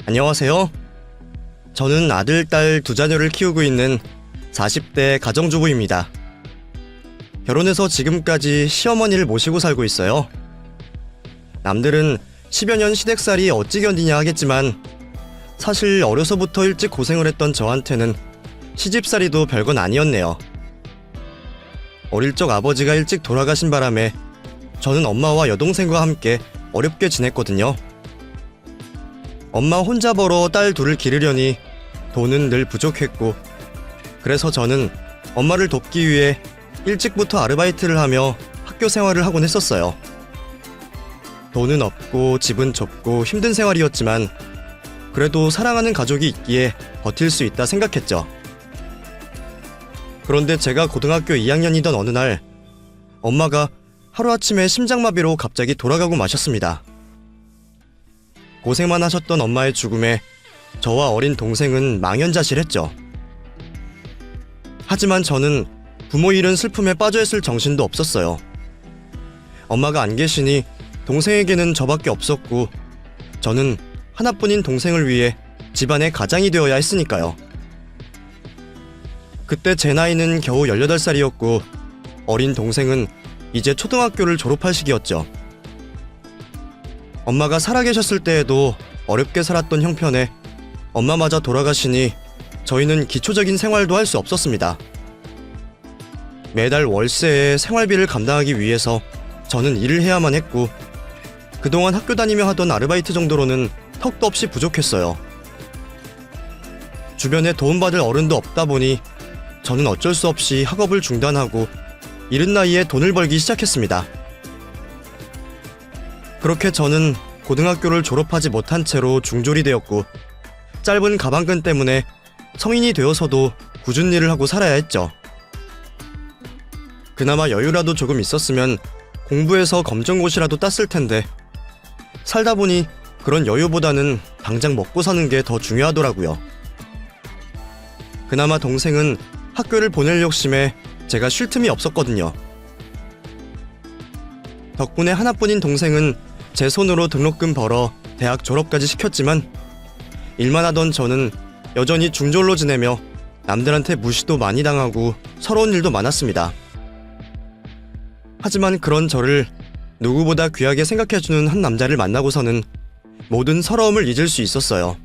안녕하세요. 저는 아들, 딸 두 자녀를 키우고 있는 40대 가정주부입니다. 결혼해서 지금까지 시어머니를 모시고 살고 있어요. 남들은 10여 년 시댁살이 어찌 견디냐 하겠지만 사실 어려서부터 일찍 고생을 했던 저한테는 시집살이도 별건 아니었네요. 어릴 적 아버지가 일찍 돌아가신 바람에 저는 엄마와 여동생과 함께 어렵게 지냈거든요. 엄마 혼자 벌어 딸 둘을 기르려니 돈은 늘 부족했고, 그래서 저는 엄마를 돕기 위해 일찍부터 아르바이트를 하며 학교 생활을 하곤 했었어요. 돈은 없고 집은 좁고 힘든 생활이었지만 그래도 사랑하는 가족이 있기에 버틸 수 있다 생각했죠. 그런데 제가 고등학교 2학년이던 어느 날 엄마가 하루아침에 심장마비로 갑자기 돌아가고 마셨습니다. 고생만 하셨던 엄마의 죽음에 저와 어린 동생은 망연자실했죠. 하지만 저는 부모 잃은 슬픔에 빠져있을 정신도 없었어요. 엄마가 안 계시니 동생에게는 저밖에 없었고 저는 하나뿐인 동생을 위해 집안의 가장이 되어야 했으니까요. 그때 제 나이는 겨우 18살이었고 어린 동생은 이제 초등학교를 졸업할 시기였죠. 엄마가 살아계셨을 때에도 어렵게 살았던 형편에 엄마마저 돌아가시니 저희는 기초적인 생활도 할 수 없었습니다. 매달 월세에 생활비를 감당하기 위해서 저는 일을 해야만 했고 그동안 학교 다니며 하던 아르바이트 정도로는 턱도 없이 부족했어요. 주변에 도움받을 어른도 없다 보니 저는 어쩔 수 없이 학업을 중단하고 이른 나이에 돈을 벌기 시작했습니다. 그렇게 저는 고등학교를 졸업하지 못한 채로 중졸이 되었고 짧은 가방끈 때문에 성인이 되어서도 굳은 일을 하고 살아야 했죠. 그나마 여유라도 조금 있었으면 공부해서 검정고시라도 땄을 텐데 살다 보니 그런 여유보다는 당장 먹고 사는 게 더 중요하더라고요. 그나마 동생은 학교를 보낼 욕심에 제가 쉴 틈이 없었거든요. 덕분에 하나뿐인 동생은 제 손으로 등록금 벌어 대학 졸업까지 시켰지만 일만 하던 저는 여전히 중졸로 지내며 남들한테 무시도 많이 당하고 서러운 일도 많았습니다. 하지만 그런 저를 누구보다 귀하게 생각해주는 한 남자를 만나고서는 모든 서러움을 잊을 수 있었어요.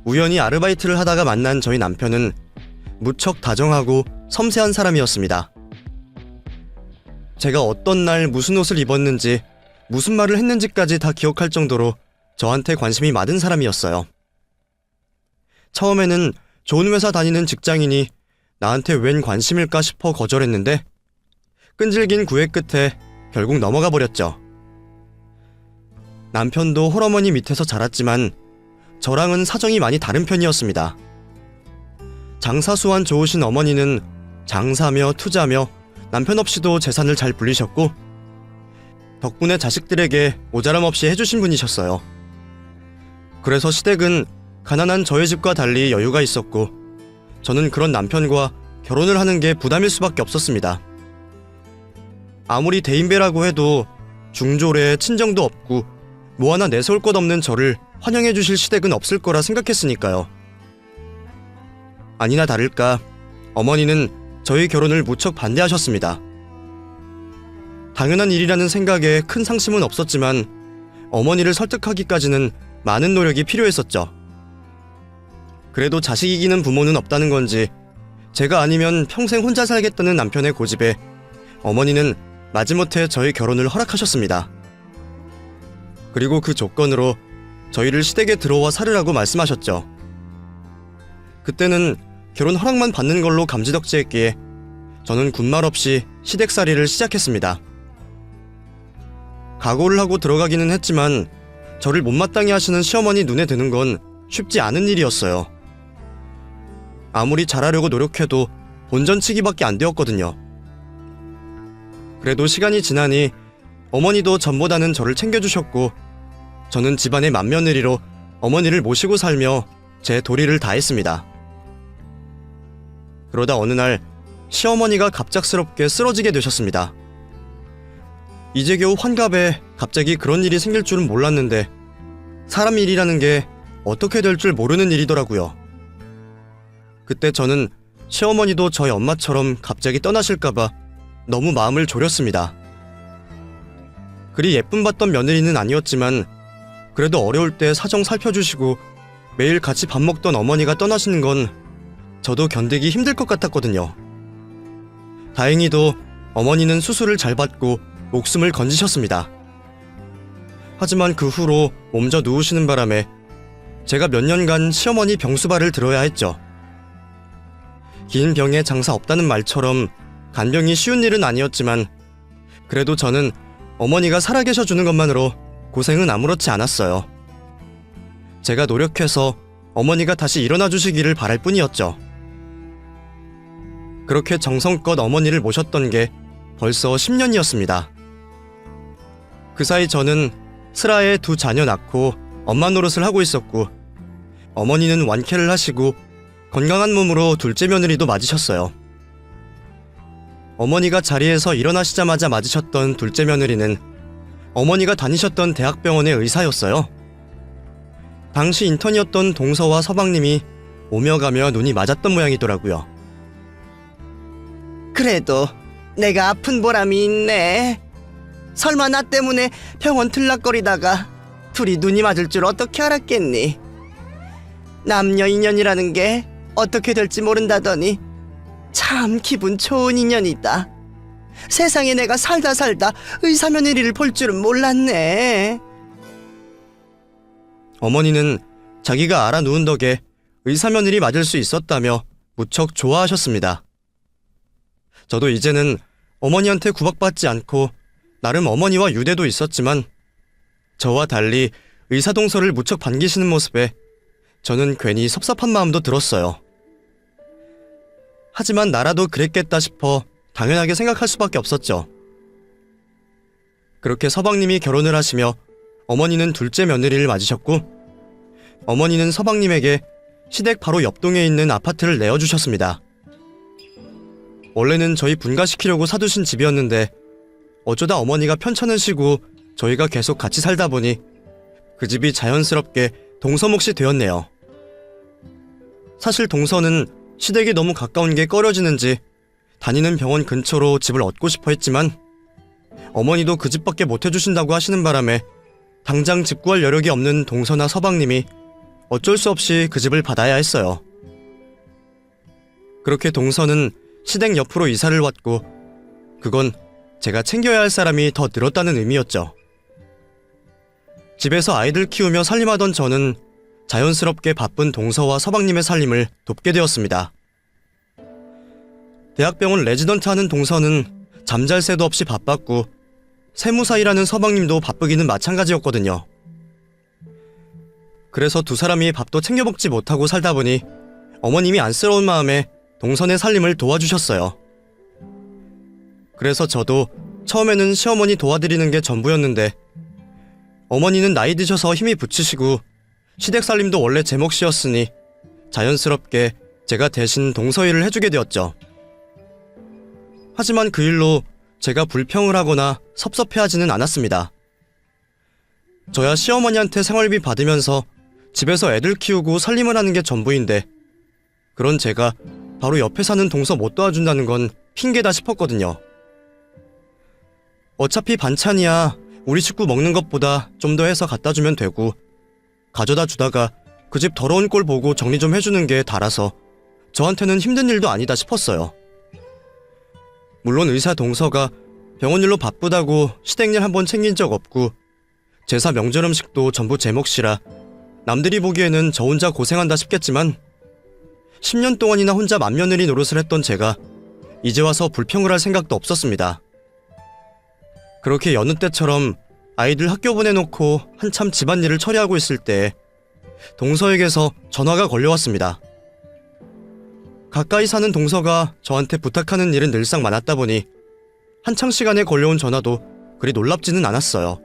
우연히 아르바이트를 하다가 만난 저희 남편은 무척 다정하고 섬세한 사람이었습니다. 제가 어떤 날 무슨 옷을 입었는지 무슨 말을 했는지까지 다 기억할 정도로 저한테 관심이 많은 사람이었어요. 처음에는 좋은 회사 다니는 직장인이 나한테 웬 관심일까 싶어 거절했는데 끈질긴 구애 끝에 결국 넘어가 버렸죠. 남편도 홀어머니 밑에서 자랐지만 저랑은 사정이 많이 다른 편이었습니다. 장사수완 좋으신 어머니는 장사며 투자며 남편 없이도 재산을 잘 불리셨고 덕분에 자식들에게 모자람 없이 해주신 분이셨어요. 그래서 시댁은 가난한 저희 집과 달리 여유가 있었고 저는 그런 남편과 결혼을 하는 게 부담일 수밖에 없었습니다. 아무리 대인배라고 해도 중졸에 친정도 없고 뭐 하나 내세울 것 없는 저를 환영해 주실 시댁은 없을 거라 생각했으니까요. 아니나 다를까 어머니는 저희 결혼을 무척 반대하셨습니다. 당연한 일이라는 생각에 큰 상심은 없었지만 어머니를 설득하기까지는 많은 노력이 필요했었죠. 그래도 자식 이기는 부모는 없다는 건지 제가 아니면 평생 혼자 살겠다는 남편의 고집에 어머니는 마지못해 저희 결혼을 허락하셨습니다. 그리고 그 조건으로 저희를 시댁에 들어와 살으라고 말씀하셨죠. 그때는 결혼 허락만 받는 걸로 감지덕지했기에 저는 군말 없이 시댁살이를 시작했습니다. 각오를 하고 들어가기는 했지만 저를 못마땅해 하시는 시어머니 눈에 드는 건 쉽지 않은 일이었어요. 아무리 잘하려고 노력해도 본전치기밖에 안 되었거든요. 그래도 시간이 지나니 어머니도 전보다는 저를 챙겨주셨고 저는 집안의 맏며느리로 어머니를 모시고 살며 제 도리를 다했습니다. 그러다 어느 날 시어머니가 갑작스럽게 쓰러지게 되셨습니다. 이제 겨우 환갑에 갑자기 그런 일이 생길 줄은 몰랐는데 사람 일이라는 게 어떻게 될 줄 모르는 일이더라고요. 그때 저는 시어머니도 저희 엄마처럼 갑자기 떠나실까봐 너무 마음을 졸였습니다. 그리 예쁨 받던 며느리는 아니었지만 그래도 어려울 때 사정 살펴주시고 매일 같이 밥 먹던 어머니가 떠나시는 건 저도 견디기 힘들 것 같았거든요. 다행히도 어머니는 수술을 잘 받고 목숨을 건지셨습니다. 하지만 그 후로 몸져 누우시는 바람에 제가 몇 년간 시어머니 병수발을 들어야 했죠. 긴 병에 장사 없다는 말처럼 간병이 쉬운 일은 아니었지만 그래도 저는 어머니가 살아계셔 주는 것만으로 고생은 아무렇지 않았어요. 제가 노력해서 어머니가 다시 일어나 주시기를 바랄 뿐이었죠. 그렇게 정성껏 어머니를 모셨던 게 벌써 10년이었습니다. 그 사이 저는 슬하에 2 자녀 낳고 엄마 노릇을 하고 있었고 어머니는 완쾌를 하시고 건강한 몸으로 둘째 며느리도 맞으셨어요. 어머니가 자리에서 일어나시자마자 맞으셨던 둘째 며느리는 어머니가 다니셨던 대학병원의 의사였어요. 당시 인턴이었던 동서와 서방님이 오며 가며 눈이 맞았던 모양이더라고요. 그래도 내가 아픈 보람이 있네. 설마 나 때문에 병원 들락거리다가 둘이 눈이 맞을 줄 어떻게 알았겠니? 남녀 인연이라는 게 어떻게 될지 모른다더니 참 기분 좋은 인연이다. 세상에 내가 살다 의사 며느리를 볼 줄은 몰랐네. 어머니는 자기가 알아 누운 덕에 의사 며느리 맞을 수 있었다며 무척 좋아하셨습니다. 저도 이제는 어머니한테 구박받지 않고 나름 어머니와 유대도 있었지만 저와 달리 의사 동서를 무척 반기시는 모습에 저는 괜히 섭섭한 마음도 들었어요. 하지만 나라도 그랬겠다 싶어 당연하게 생각할 수밖에 없었죠. 그렇게 서방님이 결혼을 하시며 어머니는 둘째 며느리를 맞으셨고 어머니는 서방님에게 시댁 바로 옆동에 있는 아파트를 내어주셨습니다. 원래는 저희 분가시키려고 사두신 집이었는데 어쩌다 어머니가 편찮으 시고 저희가 계속 같이 살다 보니 그 집이 자연스럽게 동서 몫이 되었네요. 사실 동서는 시댁이 너무 가까운 게 꺼려지는지 다니는 병원 근처로 집을 얻고 싶어 했지만 어머니도 그 집밖에 못 해주신다고 하시는 바람에 당장 집 구할 여력이 없는 동서나 서방님이 어쩔 수 없이 그 집을 받아야 했어요. 그렇게 동서는 시댁 옆으로 이사를 왔고 그건 제가 챙겨야 할 사람이 더 늘었다는 의미였죠. 집에서 아이들 키우며 살림하던 저는 자연스럽게 바쁜 동서와 서방님의 살림을 돕게 되었습니다. 대학병원 레지던트 하는 동서는 잠잘 새도 없이 바빴고 세무사 일하는 서방님도 바쁘기는 마찬가지였거든요. 그래서 2 사람이 밥도 챙겨 먹지 못하고 살다 보니 어머님이 안쓰러운 마음에 동선의 살림을 도와주셨어요. 그래서 저도 처음에는 시어머니 도와드리는 게 전부였는데 어머니는 나이 드셔서 힘이 붙이시고 시댁 살림도 원래 제 몫이었으니 자연스럽게 제가 대신 동서 일을 해주게 되었죠. 하지만 그 일로 제가 불평을 하거나 섭섭해하지는 않았습니다. 저야 시어머니한테 생활비 받으면서 집에서 애들 키우고 살림을 하는 게 전부인데 그런 제가 바로 옆에 사는 동서 못 도와준다는 건 핑계다 싶었거든요. 어차피 반찬이야 우리 식구 먹는 것보다 좀 더 해서 갖다 주면 되고 가져다 주다가 그 집 더러운 꼴 보고 정리 좀 해주는 게 달아서 저한테는 힘든 일도 아니다 싶었어요. 물론 의사 동서가 병원 일로 바쁘다고 시댁일 한번 챙긴 적 없고 제사 명절 음식도 전부 제 몫이라 남들이 보기에는 저 혼자 고생한다 싶겠지만 10년 동안이나 혼자 맏며느리 노릇을 했던 제가 이제 와서 불평을 할 생각도 없었습니다. 그렇게 여느 때처럼 아이들 학교 보내놓고 한참 집안일을 처리하고 있을 때 동서에게서 전화가 걸려왔습니다. 가까이 사는 동서가 저한테 부탁하는 일은 늘상 많았다 보니 한창 시간에 걸려온 전화도 그리 놀랍지는 않았어요.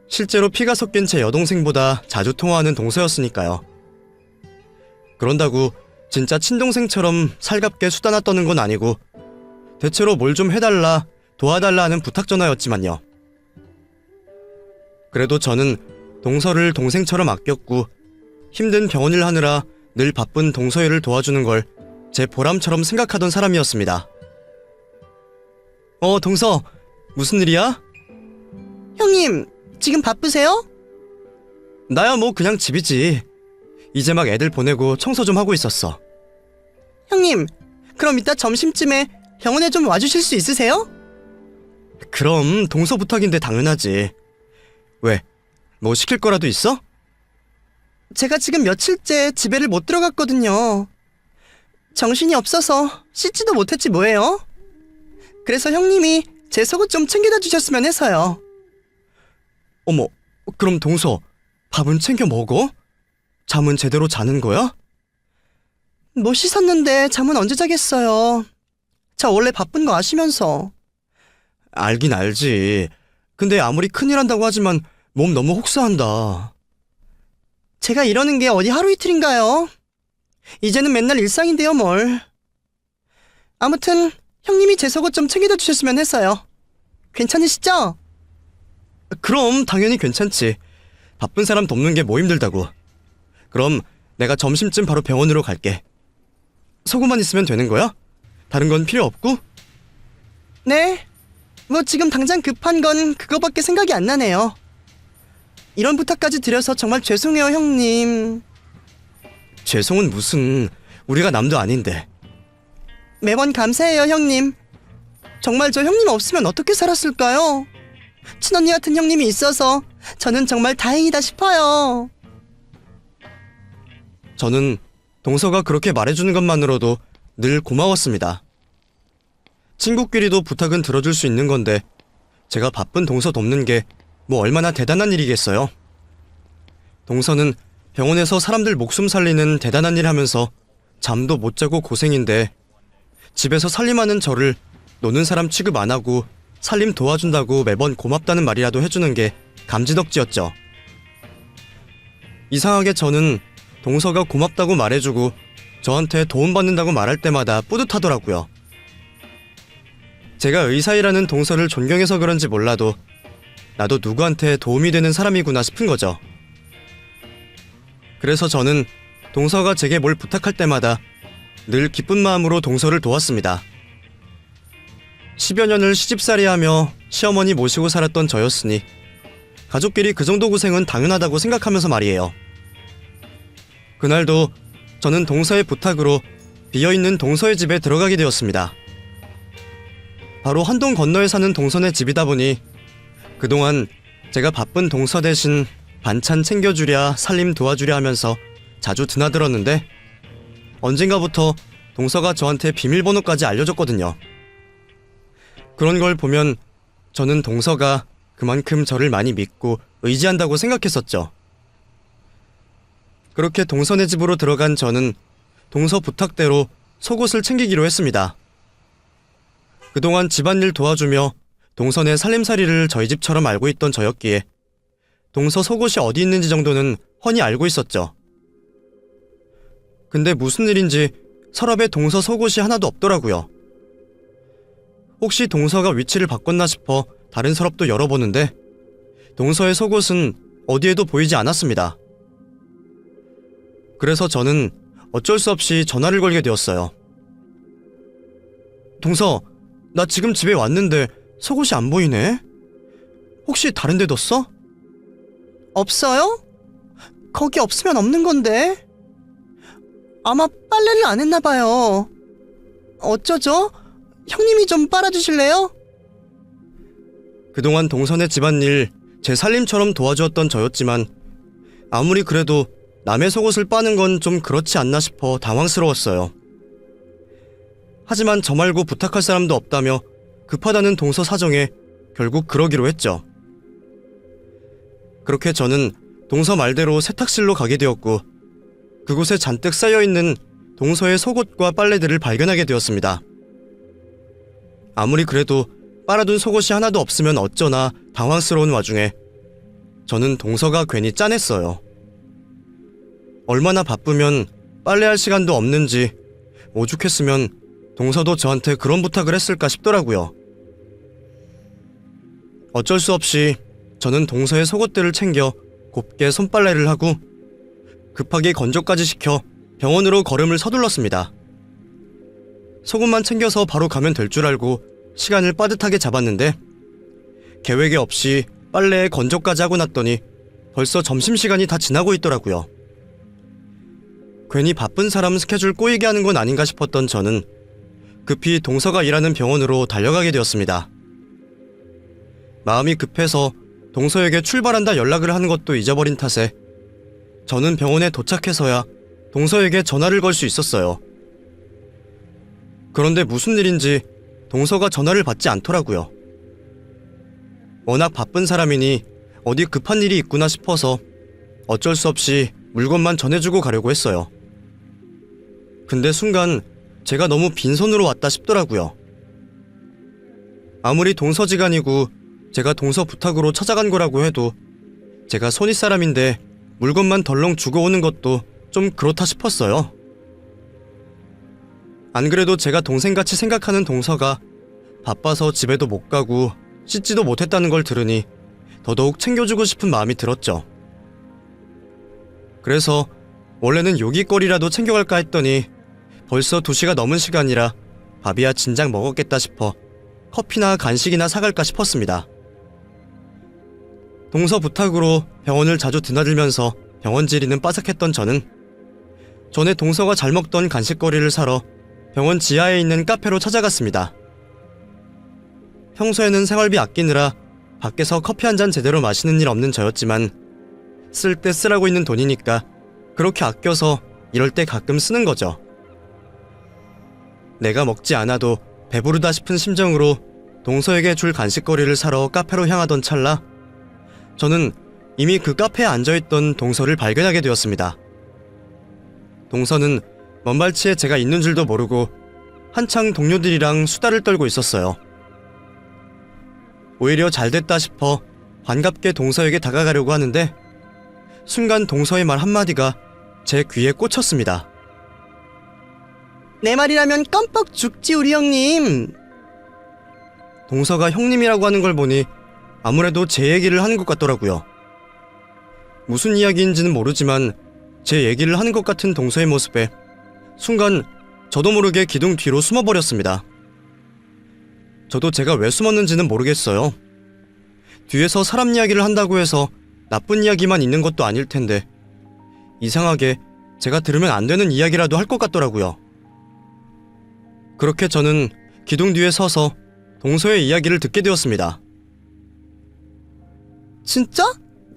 실제로 피가 섞인 제 여동생보다 자주 통화하는 동서였으니까요. 그런다고 진짜 친동생처럼 살갑게 수다나 떠는 건 아니고 대체로 뭘 좀 해달라, 도와달라 하는 부탁 전화였지만요. 그래도 저는 동서를 동생처럼 아꼈고 힘든 병원일 하느라 늘 바쁜 동서애를 도와주는 걸 제 보람처럼 생각하던 사람이었습니다. 동서, 무슨 일이야? 형님, 지금 바쁘세요? 나야 뭐 그냥 집이지. 이제 막 애들 보내고 청소 좀 하고 있었어. 형님, 그럼 이따 점심쯤에 병원에 좀 와주실 수 있으세요? 그럼 동서 부탁인데 당연하지. 왜? 뭐 시킬 거라도 있어? 제가 지금 며칠째 집에를 못 들어갔거든요. 정신이 없어서 씻지도 못했지 뭐예요? 그래서 형님이 제 속옷 좀 챙겨다 주셨으면 해서요. 어머, 그럼 동서, 밥은 챙겨 먹어? 잠은 제대로 자는 거야? 못 씻었는데 잠은 언제 자겠어요. 저 원래 바쁜 거 아시면서. 알긴 알지. 근데 아무리 큰일 한다고 하지만 몸 너무 혹사한다. 제가 이러는 게 어디 하루 이틀인가요? 이제는 맨날 일상인데요, 뭘. 아무튼 형님이 제 속옷 좀 챙겨다 주셨으면 했어요. 괜찮으시죠? 그럼 당연히 괜찮지. 바쁜 사람 돕는 게 뭐 힘들다고. 그럼 내가 점심쯤 바로 병원으로 갈게. 속옷만 있으면 되는 거야? 다른 건 필요 없고? 네. 뭐 지금 당장 급한 건 그거밖에 생각이 안 나네요. 이런 부탁까지 드려서 정말 죄송해요, 형님. 죄송은 무슨, 우리가 남도 아닌데. 매번 감사해요, 형님. 정말 저 형님 없으면 어떻게 살았을까요? 친언니 같은 형님이 있어서 저는 정말 다행이다 싶어요. 저는 동서가 그렇게 말해주는 것만으로도 늘 고마웠습니다. 친구끼리도 부탁은 들어줄 수 있는 건데 제가 바쁜 동서 돕는 게 뭐 얼마나 대단한 일이겠어요. 동서는 병원에서 사람들 목숨 살리는 대단한 일 하면서 잠도 못 자고 고생인데 집에서 살림하는 저를 노는 사람 취급 안 하고 살림 도와준다고 매번 고맙다는 말이라도 해주는 게 감지덕지였죠. 이상하게 저는 동서가 고맙다고 말해주고 저한테 도움받는다고 말할 때마다 뿌듯하더라고요. 제가 의사이라는 동서를 존경해서 그런지 몰라도 나도 누구한테 도움이 되는 사람이구나 싶은 거죠. 그래서 저는 동서가 제게 뭘 부탁할 때마다 늘 기쁜 마음으로 동서를 도왔습니다. 10여 년을 시집살이하며 시어머니 모시고 살았던 저였으니 가족끼리 그 정도 고생은 당연하다고 생각하면서 말이에요. 그날도 저는 동서의 부탁으로 비어있는 동서의 집에 들어가게 되었습니다. 바로 한동 건너에 사는 동서네 집이다 보니 그동안 제가 바쁜 동서 대신 반찬 챙겨주랴 살림 도와주랴 하면서 자주 드나들었는데 언젠가부터 동서가 저한테 비밀번호까지 알려줬거든요. 그런 걸 보면 저는 동서가 그만큼 저를 많이 믿고 의지한다고 생각했었죠. 그렇게 동서네 집으로 들어간 저는 동서 부탁대로 속옷을 챙기기로 했습니다. 그동안 집안일 도와주며 동서네 살림살이를 저희 집처럼 알고 있던 저였기에 동서 속옷이 어디 있는지 정도는 훤히 알고 있었죠. 근데 무슨 일인지 서랍에 동서 속옷이 하나도 없더라고요. 혹시 동서가 위치를 바꿨나 싶어 다른 서랍도 열어보는데 동서의 속옷은 어디에도 보이지 않았습니다. 그래서 저는 어쩔 수 없이 전화를 걸게 되었어요. 동서, 나 지금 집에 왔는데 속옷이 안 보이네? 혹시 다른 데 뒀어? 없어요? 거기 없으면 없는 건데. 아마 빨래를 안 했나 봐요. 어쩌죠? 형님이 좀 빨아주실래요? 그동안 동선의 집안일 제 살림처럼 도와주었던 저였지만 아무리 그래도 남의 속옷을 빠는 건 좀 그렇지 않나 싶어 당황스러웠어요. 하지만 저 말고 부탁할 사람도 없다며 급하다는 동서 사정에 결국 그러기로 했죠. 그렇게 저는 동서 말대로 세탁실로 가게 되었고 그곳에 잔뜩 쌓여있는 동서의 속옷과 빨래들을 발견하게 되었습니다. 아무리 그래도 빨아둔 속옷이 하나도 없으면 어쩌나 당황스러운 와중에 저는 동서가 괜히 짠했어요. 얼마나 바쁘면 빨래할 시간도 없는지 오죽했으면 동서도 저한테 그런 부탁을 했을까 싶더라고요. 어쩔 수 없이 저는 동서의 속옷들을 챙겨 곱게 손빨래를 하고 급하게 건조까지 시켜 병원으로 걸음을 서둘렀습니다. 속옷만 챙겨서 바로 가면 될 줄 알고 시간을 빠듯하게 잡았는데 계획에 없이 빨래에 건조까지 하고 났더니 벌써 점심시간이 다 지나고 있더라고요. 괜히 바쁜 사람 스케줄 꼬이게 하는 건 아닌가 싶었던 저는 급히 동서가 일하는 병원으로 달려가게 되었습니다. 마음이 급해서 동서에게 출발한다 연락을 하는 것도 잊어버린 탓에 저는 병원에 도착해서야 동서에게 전화를 걸 수 있었어요. 그런데 무슨 일인지 동서가 전화를 받지 않더라고요. 워낙 바쁜 사람이니 어디 급한 일이 있구나 싶어서 어쩔 수 없이 물건만 전해주고 가려고 했어요. 근데 순간 제가 너무 빈손으로 왔다 싶더라고요. 아무리 동서지간이고 제가 동서 부탁으로 찾아간 거라고 해도 제가 손윗사람인데 물건만 덜렁 주고 오는 것도 좀 그렇다 싶었어요. 안 그래도 제가 동생같이 생각하는 동서가 바빠서 집에도 못 가고 씻지도 못했다는 걸 들으니 더더욱 챙겨주고 싶은 마음이 들었죠. 그래서 원래는 요깃거리라도 챙겨갈까 했더니 벌써 2시가 넘은 시간이라 밥이야 진작 먹었겠다 싶어 커피나 간식이나 사갈까 싶었습니다. 동서 부탁으로 병원을 자주 드나들면서 병원 지리는 빠삭했던 저는 전에 동서가 잘 먹던 간식거리를 사러 병원 지하에 있는 카페로 찾아갔습니다. 평소에는 생활비 아끼느라 밖에서 커피 한 잔 제대로 마시는 일 없는 저였지만 쓸 때 쓰라고 있는 돈이니까 그렇게 아껴서 이럴 때 가끔 쓰는 거죠. 내가 먹지 않아도 배부르다 싶은 심정으로 동서에게 줄 간식거리를 사러 카페로 향하던 찰나 저는 이미 그 카페에 앉아있던 동서를 발견하게 되었습니다. 동서는 먼발치에 제가 있는 줄도 모르고 한창 동료들이랑 수다를 떨고 있었어요. 오히려 잘됐다 싶어 반갑게 동서에게 다가가려고 하는데 순간 동서의 말 한마디가 제 귀에 꽂혔습니다. 내 말이라면 껌뻑 죽지 우리 형님. 동서가 형님이라고 하는 걸 보니 아무래도 제 얘기를 하는 것 같더라고요. 무슨 이야기인지는 모르지만 제 얘기를 하는 것 같은 동서의 모습에 순간 저도 모르게 기둥 뒤로 숨어버렸습니다. 저도 제가 왜 숨었는지는 모르겠어요. 뒤에서 사람 이야기를 한다고 해서 나쁜 이야기만 있는 것도 아닐 텐데 이상하게 제가 들으면 안 되는 이야기라도 할 것 같더라고요. 그렇게 저는 기둥 뒤에 서서 동서의 이야기를 듣게 되었습니다. 진짜?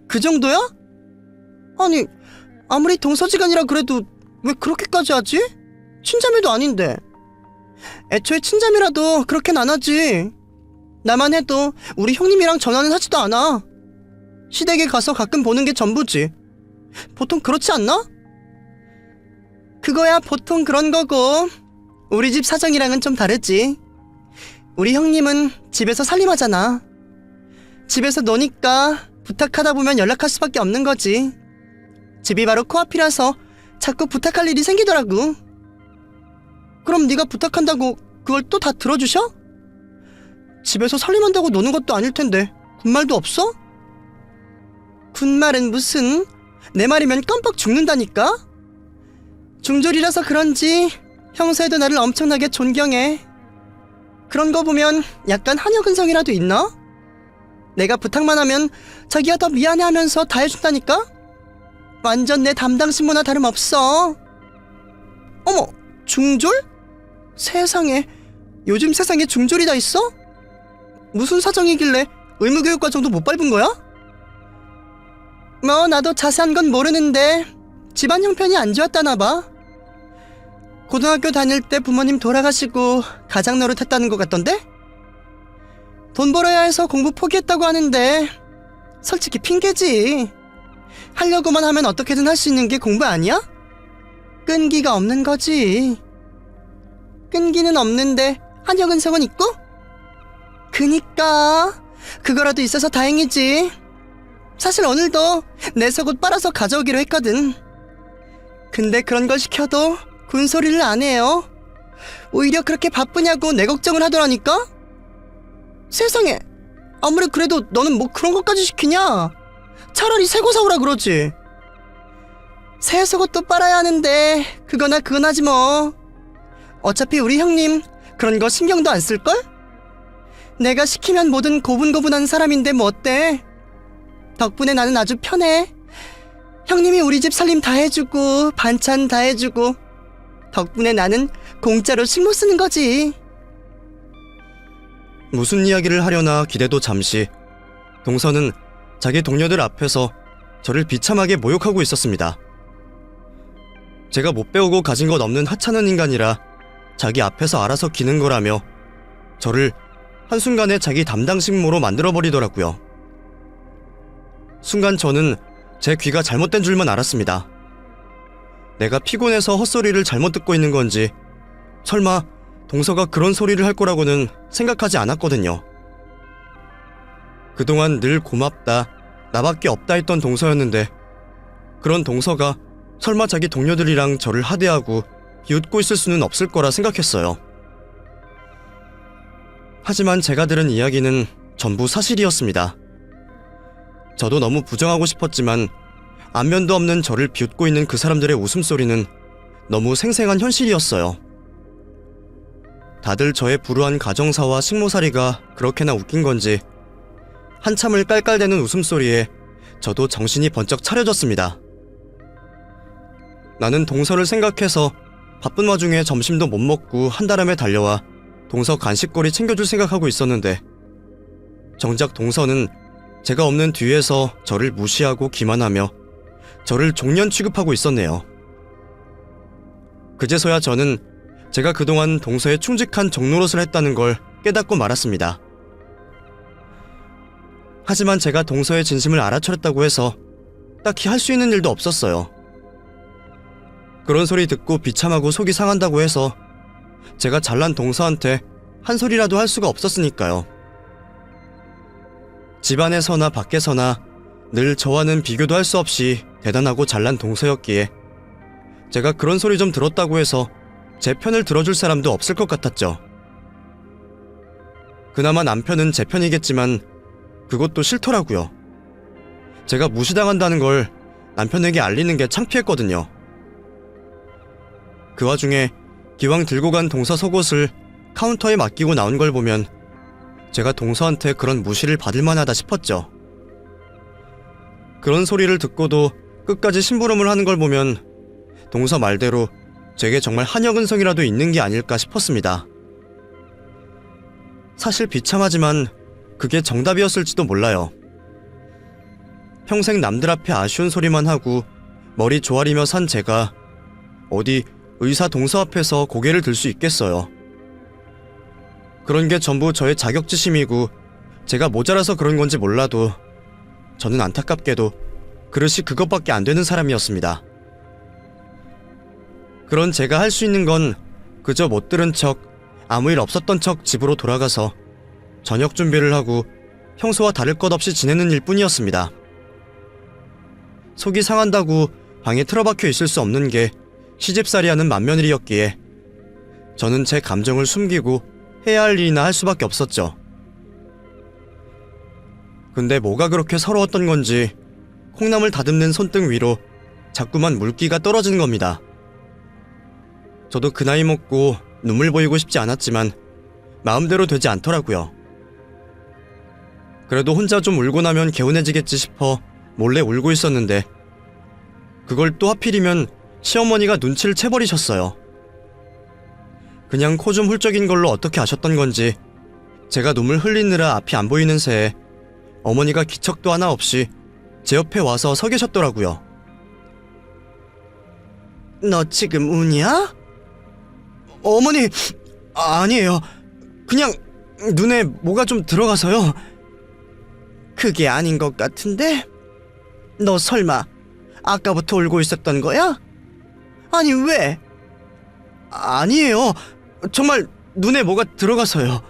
그 정도야? 아니, 아무리 동서지간이라 그래도 왜 그렇게까지 하지? 친자매도 아닌데. 애초에 친자매라도 그렇게는 안 하지. 나만 해도 우리 형님이랑 전화는 하지도 않아. 시댁에 가서 가끔 보는 게 전부지. 보통 그렇지 않나? 그거야 보통 그런 거고 우리 집 사정이랑은 좀 다르지. 우리 형님은 집에서 살림하잖아. 집에서 노니까 부탁하다 보면 연락할 수밖에 없는 거지. 집이 바로 코앞이라서 자꾸 부탁할 일이 생기더라고. 그럼 네가 부탁한다고 그걸 또 다 들어주셔? 집에서 살림한다고 노는 것도 아닐 텐데 군말도 없어? 군말은 무슨? 내 말이면 깜빡 죽는다니까? 중졸이라서 그런지 평소에도 나를 엄청나게 존경해. 그런 거 보면 약간 한여근성이라도 있나? 내가 부탁만 하면 자기가 더 미안해하면서 다 해준다니까? 완전 내 담당 신부나 다름없어. 어머, 중졸? 세상에, 요즘 세상에 중졸이 다 있어? 무슨 사정이길래 의무교육과정도 못 밟은 거야? 뭐 나도 자세한 건 모르는데 집안 형편이 안 좋았다나 봐. 고등학교 다닐 때 부모님 돌아가시고 가장 노릇했다는 것 같던데? 돈 벌어야 해서 공부 포기했다고 하는데 솔직히 핑계지. 하려고만 하면 어떻게든 할 수 있는 게 공부 아니야? 끈기가 없는 거지. 끈기는 없는데 한여근성은 있고? 그니까 그거라도 있어서 다행이지. 사실 오늘도 내 속옷 빨아서 가져오기로 했거든. 근데 그런 걸 시켜도 군소리를 안 해요. 오히려 그렇게 바쁘냐고 내 걱정을 하더라니까? 세상에, 아무리 그래도 너는 뭐 그런 것까지 시키냐? 차라리 새거 사오라 그러지. 새 속옷도 빨아야 하는데 그거나 그거나지 뭐. 어차피 우리 형님 그런 거 신경도 안 쓸걸? 내가 시키면 뭐든 고분고분한 사람인데 뭐 어때? 덕분에 나는 아주 편해. 형님이 우리 집 살림 다 해주고 반찬 다 해주고 덕분에 나는 공짜로 식모 쓰는 거지. 무슨 이야기를 하려나 기대도 잠시 동서는 자기 동료들 앞에서 저를 비참하게 모욕하고 있었습니다. 제가 못 배우고 가진 것 없는 하찮은 인간이라 자기 앞에서 알아서 기는 거라며 저를 한순간에 자기 담당 식모로 만들어버리더라고요. 순간 저는 제 귀가 잘못된 줄만 알았습니다. 내가 피곤해서 헛소리를 잘못 듣고 있는 건지 설마 동서가 그런 소리를 할 거라고는 생각하지 않았거든요. 그동안 늘 고맙다, 나밖에 없다 했던 동서였는데 그런 동서가 설마 자기 동료들이랑 저를 하대하고 비웃고 있을 수는 없을 거라 생각했어요. 하지만 제가 들은 이야기는 전부 사실이었습니다. 저도 너무 부정하고 싶었지만 안면도 없는 저를 비웃고 있는 그 사람들의 웃음소리는 너무 생생한 현실이었어요. 다들 저의 불우한 가정사와 식모살이가 그렇게나 웃긴 건지 한참을 깔깔대는 웃음소리에 저도 정신이 번쩍 차려졌습니다. 나는 동서를 생각해서 바쁜 와중에 점심도 못 먹고 한달음에 달려와 동서 간식거리 챙겨줄 생각하고 있었는데 정작 동서는 제가 없는 뒤에서 저를 무시하고 기만하며 저를 종년 취급하고 있었네요. 그제서야 저는 제가 그동안 동서에 충직한 종노릇을 했다는 걸 깨닫고 말았습니다. 하지만 제가 동서의 진심을 알아차렸다고 해서 딱히 할 수 있는 일도 없었어요. 그런 소리 듣고 비참하고 속이 상한다고 해서 제가 잘난 동서한테 한 소리라도 할 수가 없었으니까요. 집안에서나 밖에서나 늘 저와는 비교도 할 수 없이 대단하고 잘난 동서였기에 제가 그런 소리 좀 들었다고 해서 제 편을 들어줄 사람도 없을 것 같았죠. 그나마 남편은 제 편이겠지만 그것도 싫더라고요. 제가 무시당한다는 걸 남편에게 알리는 게 창피했거든요. 그 와중에 기왕 들고 간 동서 속옷을 카운터에 맡기고 나온 걸 보면 제가 동서한테 그런 무시를 받을 만하다 싶었죠. 그런 소리를 듣고도 끝까지 심부름을 하는 걸 보면 동서 말대로 제게 정말 한여근성이라도 있는 게 아닐까 싶었습니다. 사실 비참하지만 그게 정답이었을지도 몰라요. 평생 남들 앞에 아쉬운 소리만 하고 머리 조아리며 산 제가 어디 의사 동서 앞에서 고개를 들 수 있겠어요. 그런 게 전부 저의 자격지심이고 제가 모자라서 그런 건지 몰라도 저는 안타깝게도 그릇이 그것밖에 안 되는 사람이었습니다. 그런 제가 할 수 있는 건 그저 못 들은 척, 아무 일 없었던 척 집으로 돌아가서 저녁 준비를 하고 평소와 다를 것 없이 지내는 일뿐이었습니다. 속이 상한다고 방에 틀어박혀 있을 수 없는 게 시집살이하는 맏며느리였기에 저는 제 감정을 숨기고 해야 할 일이나 할 수밖에 없었죠. 근데 뭐가 그렇게 서러웠던 건지 콩나물 다듬는 손등 위로 자꾸만 물기가 떨어지는 겁니다. 저도 그 나이 먹고 눈물 보이고 싶지 않았지만 마음대로 되지 않더라고요. 그래도 혼자 좀 울고 나면 개운해지겠지 싶어 몰래 울고 있었는데 그걸 또 하필이면 시어머니가 눈치를 채버리셨어요. 그냥 코 좀 훌쩍인 걸로 어떻게 아셨던 건지 제가 눈물 흘리느라 앞이 안 보이는 새에 어머니가 기척도 하나 없이 제 옆에 와서 서 계셨더라고요. 너 지금 우냐? 어머니, 아니에요. 그냥 눈에 뭐가 좀 들어가서요. 그게 아닌 것 같은데? 너 설마 아까부터 울고 있었던 거야? 아니 왜? 아니에요. 정말 눈에 뭐가 들어가서요.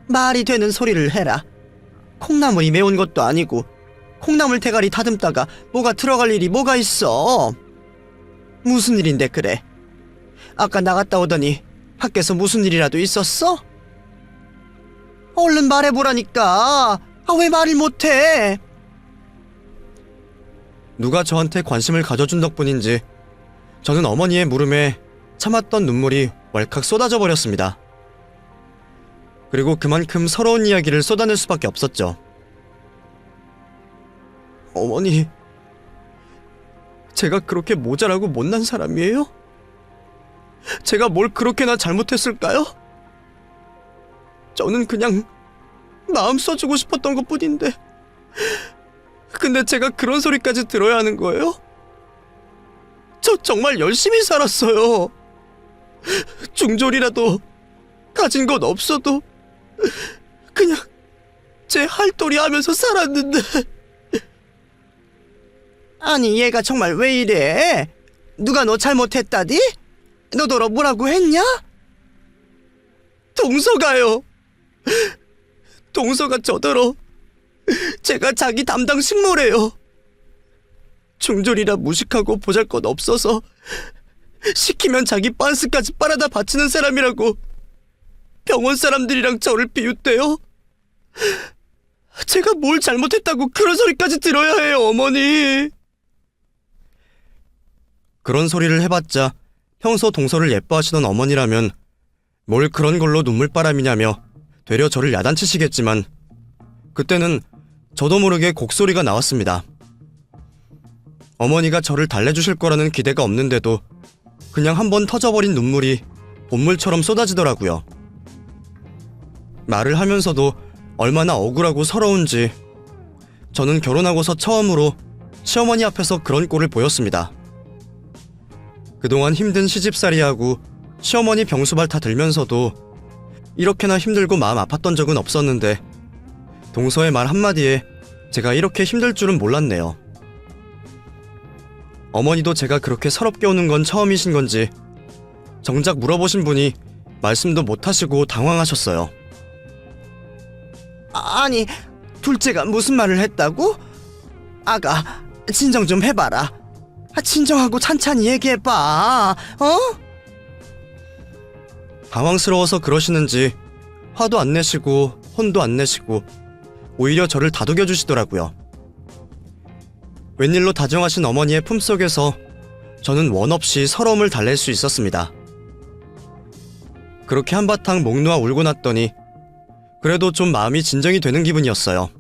말이 되는 소리를 해라. 콩나물이 매운 것도 아니고 콩나물 대가리 다듬다가 뭐가 들어갈 일이 뭐가 있어. 무슨 일인데 그래? 아까 나갔다 오더니 밖에서 무슨 일이라도 있었어? 얼른 말해보라니까. 왜 말을 못해? 누가 저한테 관심을 가져준 덕분인지 저는 어머니의 물음에 참았던 눈물이 왈칵 쏟아져 버렸습니다. 그리고 그만큼 서러운 이야기를 쏟아낼 수밖에 없었죠. 어머니, 제가 그렇게 모자라고 못난 사람이에요? 제가 뭘 그렇게나 잘못했을까요? 저는 그냥 마음 써주고 싶었던 것뿐인데, 근데 제가 그런 소리까지 들어야 하는 거예요? 저 정말 열심히 살았어요. 중졸이라도 가진 것 없어도 그냥 제 할도리 하면서 살았는데. 아니, 얘가 정말 왜 이래? 누가 너 잘못했다디? 너더러 뭐라고 했냐? 동서가요. 동서가 저더러 제가 자기 담당 식모래요. 중졸이라 무식하고 보잘것 없어서 시키면 자기 빤스까지 빨아다 바치는 사람이라고 병원 사람들이랑 저를 비웃대요. 제가 뭘 잘못했다고 그런 소리까지 들어야 해요, 어머니. 그런 소리를 해봤자 평소 동서를 예뻐하시던 어머니라면 뭘 그런 걸로 눈물바람이냐며 되려 저를 야단치시겠지만, 그때는 저도 모르게 곡소리가 나왔습니다. 어머니가 저를 달래주실 거라는 기대가 없는데도 그냥 한번 터져버린 눈물이 본물처럼 쏟아지더라고요. 말을 하면서도 얼마나 억울하고 서러운지 저는 결혼하고서 처음으로 시어머니 앞에서 그런 꼴을 보였습니다. 그동안 힘든 시집살이하고 시어머니 병수발 다 들면서도 이렇게나 힘들고 마음 아팠던 적은 없었는데, 동서의 말 한마디에 제가 이렇게 힘들 줄은 몰랐네요. 어머니도 제가 그렇게 서럽게 우는 건 처음이신 건지 정작 물어보신 분이 말씀도 못하시고 당황하셨어요. 아니, 둘째가 무슨 말을 했다고? 아가, 진정 좀 해봐라. 진정하고 찬찬히 얘기해봐. 당황스러워서 그러시는지 화도 안 내시고 혼도 안 내시고 오히려 저를 다독여 주시더라고요. 웬일로 다정하신 어머니의 품속에서 저는 원없이 서러움을 달랠 수 있었습니다. 그렇게 한바탕 목 놓아 울고 났더니 그래도 좀 마음이 진정이 되는 기분이었어요.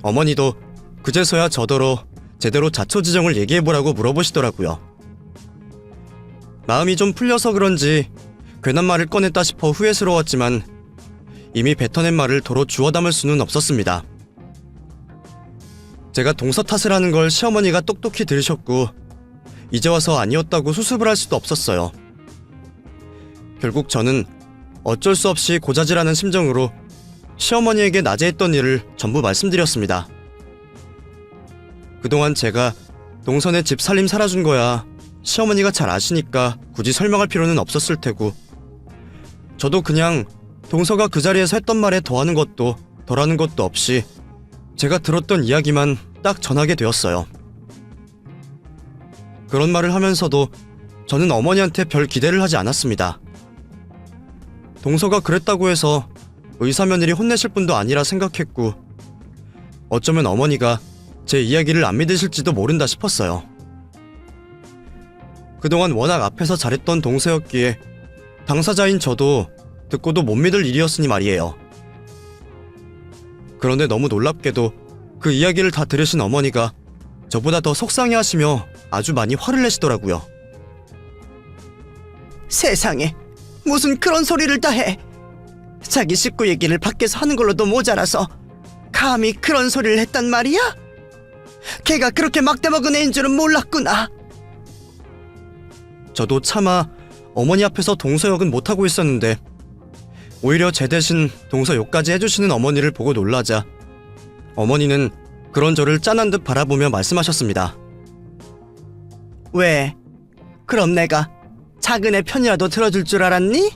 어머니도 그제서야 저더러 제대로 자초지정을 얘기해보라고 물어보시더라고요. 마음이 좀 풀려서 그런지 괜한 말을 꺼냈다 싶어 후회스러웠지만 이미 뱉어낸 말을 도로 주워 담을 수는 없었습니다. 제가 동서 탓을 하는 걸 시어머니가 똑똑히 들으셨고 이제 와서 아니었다고 수습을 할 수도 없었어요. 결국 저는 어쩔 수 없이 고자질하는 심정으로 시어머니에게 낮에 했던 일을 전부 말씀드렸습니다. 그동안 제가 동선의 집 살림 살아준 거야 시어머니가 잘 아시니까 굳이 설명할 필요는 없었을 테고, 저도 그냥 동서가 그 자리에서 했던 말에 더하는 것도 덜하는 것도 없이 제가 들었던 이야기만 딱 전하게 되었어요. 그런 말을 하면서도 저는 어머니한테 별 기대를 하지 않았습니다. 동서가 그랬다고 해서 의사며느리 혼내실 분도 아니라 생각했고, 어쩌면 어머니가 제 이야기를 안 믿으실지도 모른다 싶었어요. 그동안 워낙 앞에서 잘했던 동서였기에 당사자인 저도 듣고도 못 믿을 일이었으니 말이에요. 그런데 너무 놀랍게도 그 이야기를 다 들으신 어머니가 저보다 더 속상해하시며 아주 많이 화를 내시더라고요. 세상에, 무슨 그런 소리를 다 해. 자기 식구 얘기를 밖에서 하는 걸로도 모자라서 감히 그런 소리를 했단 말이야? 걔가 그렇게 막대먹은 애인 줄은 몰랐구나. 저도 차마 어머니 앞에서 동서 욕은 못하고 있었는데 오히려 제 대신 동서 욕까지 해주시는 어머니를 보고 놀라자 어머니는 그런 저를 짠한 듯 바라보며 말씀하셨습니다. 왜? 그럼 내가 작은 애 편이라도 들어줄 줄 알았니?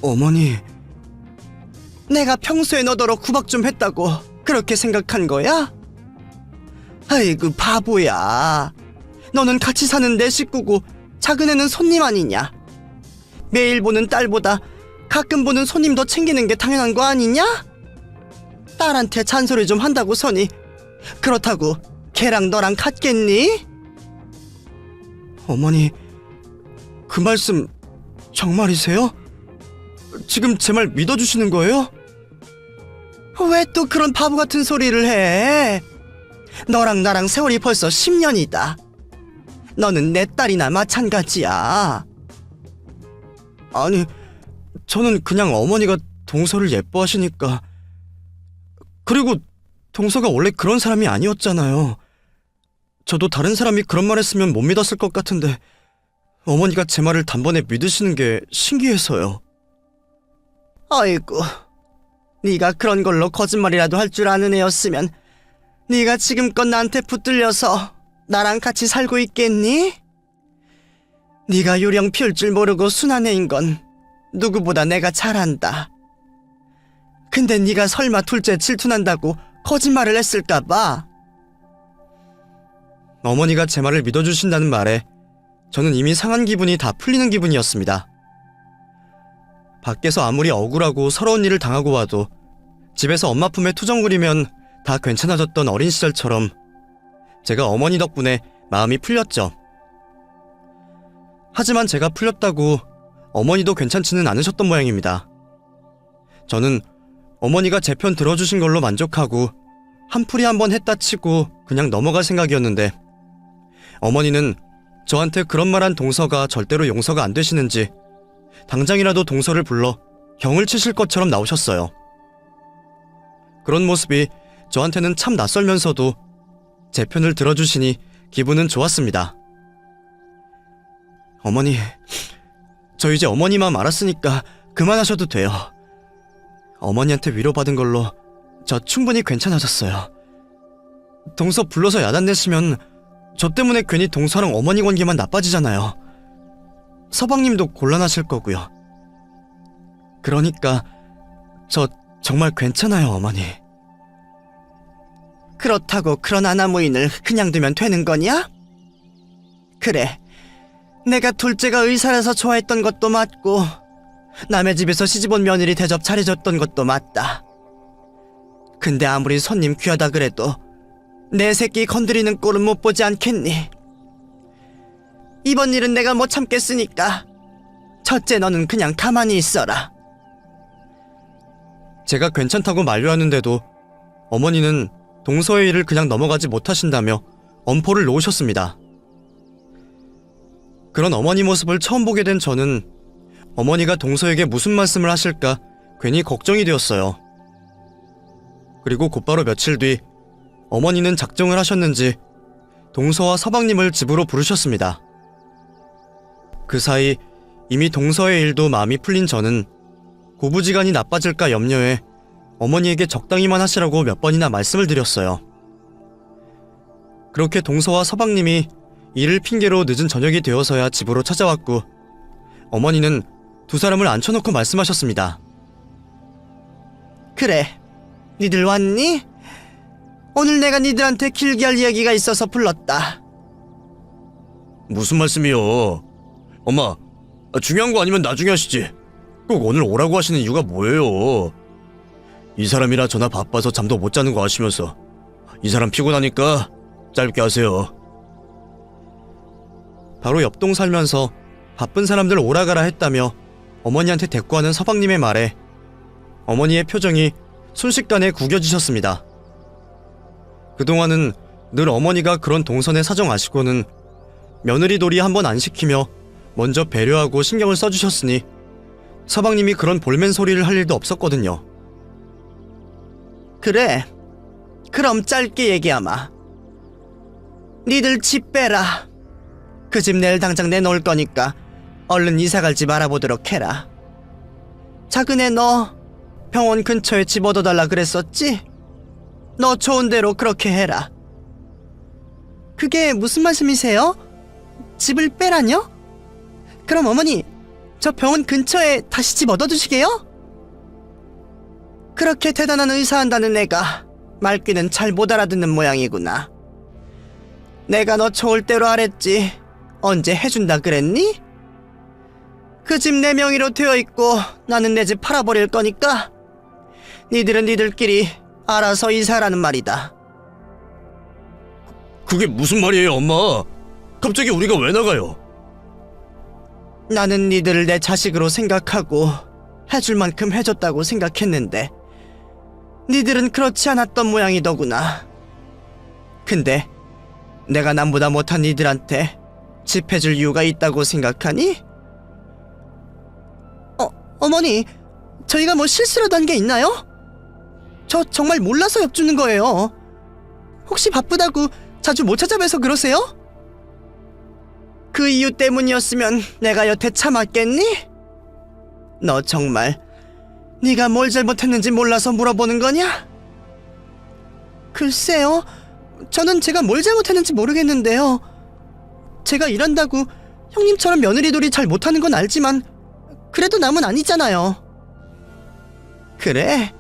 어머니, 내가 평소에 너더러 구박 좀 했다고 그렇게 생각한 거야? 아이고 바보야. 너는 같이 사는 내 식구고 작은 애는 손님 아니냐? 매일 보는 딸보다 가끔 보는 손님 더 챙기는 게 당연한 거 아니냐? 딸한테 잔소리 좀 한다고 서니 그렇다고 걔랑 너랑 같겠니? 어머니, 그 말씀 정말이세요? 지금 제 말 믿어주시는 거예요? 왜 또 그런 바보 같은 소리를 해? 너랑 나랑 세월이 벌써 10년이다. 너는 내 딸이나 마찬가지야. 아니, 저는 그냥 어머니가 동서를 예뻐하시니까. 그리고 동서가 원래 그런 사람이 아니었잖아요. 저도 다른 사람이 그런 말 했으면 못 믿었을 것 같은데 어머니가 제 말을 단번에 믿으시는 게 신기해서요. 아이고, 네가 그런 걸로 거짓말이라도 할 줄 아는 애였으면 네가 지금껏 나한테 붙들려서 나랑 같이 살고 있겠니? 네가 요령 피울 줄 모르고 순한 애인 건 누구보다 내가 잘 안다. 근데 네가 설마 둘째 질투난다고 거짓말을 했을까봐? 어머니가 제 말을 믿어주신다는 말에 저는 이미 상한 기분이 다 풀리는 기분이었습니다. 밖에서 아무리 억울하고 서러운 일을 당하고 와도 집에서 엄마 품에 투정부리면 다 괜찮아졌던 어린 시절처럼 제가 어머니 덕분에 마음이 풀렸죠. 하지만 제가 풀렸다고 어머니도 괜찮지는 않으셨던 모양입니다. 저는 어머니가 제 편 들어주신 걸로 만족하고 한풀이 한번 했다 치고 그냥 넘어갈 생각이었는데 어머니는 저한테 그런 말한 동서가 절대로 용서가 안 되시는지 당장이라도 동서를 불러 경을 치실 것처럼 나오셨어요. 그런 모습이 저한테는 참 낯설면서도 제 편을 들어주시니 기분은 좋았습니다. 어머니, 저 이제 어머니 마음 알았으니까 그만하셔도 돼요. 어머니한테 위로받은 걸로 저 충분히 괜찮아졌어요. 동서 불러서 야단내시면 저 때문에 괜히 동서랑 어머니 관계만 나빠지잖아요. 서방님도 곤란하실 거고요. 그러니까 저 정말 괜찮아요, 어머니. 그렇다고 그런 아나무인을 그냥 두면 되는 거냐? 그래, 내가 둘째가 의사라서 좋아했던 것도 맞고 남의 집에서 시집온 며느리 대접 잘해줬던 것도 맞다. 근데 아무리 손님 귀하다 그래도 내 새끼 건드리는 꼴은 못 보지 않겠니? 이번 일은 내가 못 참겠으니까 첫째 너는 그냥 가만히 있어라. 제가 괜찮다고 만류하는데도 어머니는 동서의 일을 그냥 넘어가지 못하신다며 엄포를 놓으셨습니다. 그런 어머니 모습을 처음 보게 된 저는 어머니가 동서에게 무슨 말씀을 하실까 괜히 걱정이 되었어요. 그리고 곧바로 며칠 뒤 어머니는 작정을 하셨는지 동서와 서방님을 집으로 부르셨습니다. 그 사이 이미 동서의 일도 마음이 풀린 저는 고부지간이 나빠질까 염려해 어머니에게 적당히만 하시라고 몇 번이나 말씀을 드렸어요. 그렇게 동서와 서방님이 일을 핑계로 늦은 저녁이 되어서야 집으로 찾아왔고 어머니는 두 사람을 앉혀놓고 말씀하셨습니다. 그래, 니들 왔니? 오늘 내가 니들한테 길게 할 이야기가 있어서 불렀다. 무슨 말씀이요? 엄마, 중요한 거 아니면 나중에 하시지. 꼭 오늘 오라고 하시는 이유가 뭐예요? 이 사람이라 전화 바빠서 잠도 못 자는 거 아시면서 이 사람 피곤하니까 짧게 하세요. 바로 옆동 살면서 바쁜 사람들 오라가라 했다며 어머니한테 대꾸하는 서방님의 말에 어머니의 표정이 순식간에 구겨지셨습니다. 그동안은 늘 어머니가 그런 동선의 사정 아시고는 며느리 놀이 한번 안 시키며 먼저 배려하고 신경을 써주셨으니 서방님이 그런 볼멘 소리를 할 일도 없었거든요. 그래, 그럼 짧게 얘기하마. 니들 집 빼라. 그 집 내일 당장 내놓을 거니까 얼른 이사갈 집 알아보도록 해라. 작은애 너 병원 근처에 집 얻어달라 그랬었지? 너 좋은 대로 그렇게 해라. 그게 무슨 말씀이세요? 집을 빼라뇨? 그럼 어머니, 저 병원 근처에 다시 집 얻어두시게요? 그렇게 대단한 의사한다는 애가 말귀는 잘 못 알아듣는 모양이구나. 내가 너 좋을 대로 하랬지 언제 해준다 그랬니? 그 집 내 명의로 되어 있고 나는 내 집 팔아버릴 거니까 니들은 니들끼리 알아서 이사라는 말이다. 그게 무슨 말이에요, 엄마? 갑자기 우리가 왜 나가요? 나는 니들을 내 자식으로 생각하고 해줄 만큼 해줬다고 생각했는데 니들은 그렇지 않았던 모양이더구나. 근데 내가 남보다 못한 니들한테 집 해줄 이유가 있다고 생각하니? 어머니, 저희가 뭐 실수라도 한 게 있나요? 저 정말 몰라서 엽주는 거예요. 혹시 바쁘다고 자주 못 찾아뵈서 그러세요? 그 이유 때문이었으면 내가 여태 참았겠니? 너 정말 네가 뭘 잘못했는지 몰라서 물어보는 거냐? 글쎄요, 저는 제가 뭘 잘못했는지 모르겠는데요. 제가 일한다고 형님처럼 며느리돌이 잘 못하는 건 알지만 그래도 남은 아니잖아요. 그래?